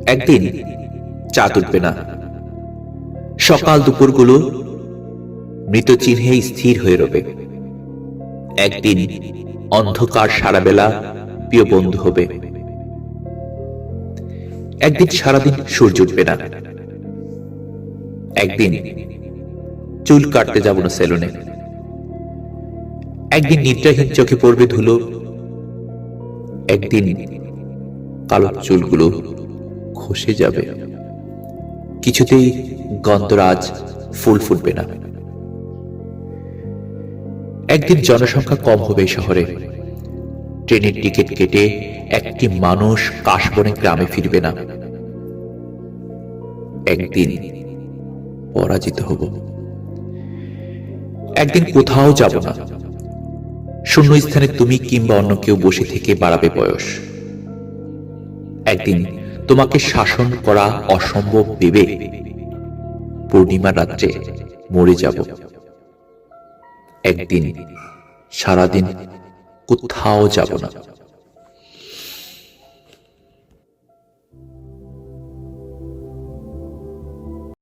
একদিন চাঁদ উঠবে না। সকাল দুপুরগুলো মৃত চিহ্নে স্থির হয়ে রবে। একদিন অন্ধকার সারাবেলা প্রিয় বন্ধু হবে। একদিন সারাদিন সূর্য উঠবে না। একদিন চুল কাটতে যাব না সেলুনে। একদিন নিদ্রাহীন চোখে পড়বে ধুলো। একদিন কালো চুলগুলো খসে যাবে। কিছুতেই গন্ধরাজ ফুল ফুটবে না। একদিন জনসংখ্যা কম হবে এই শহরে। ট্রেনের টিকিট কেটে একটি মানুষ কাশবনে গ্রামে ফিরবে না। একদিন পরাজিত হব। একদিন কোথাও যাব না। শূন্য স্থানে তুমি কিংবা অন্য কেউ বসে থেকে বাড়াবে বয়স। একদিন তোমাকে শাসন করা অসম্ভব ভেবে পূর্ণিমা রাত্রে মরে যাব। একদিন সারাদিন কোথাও যাব না।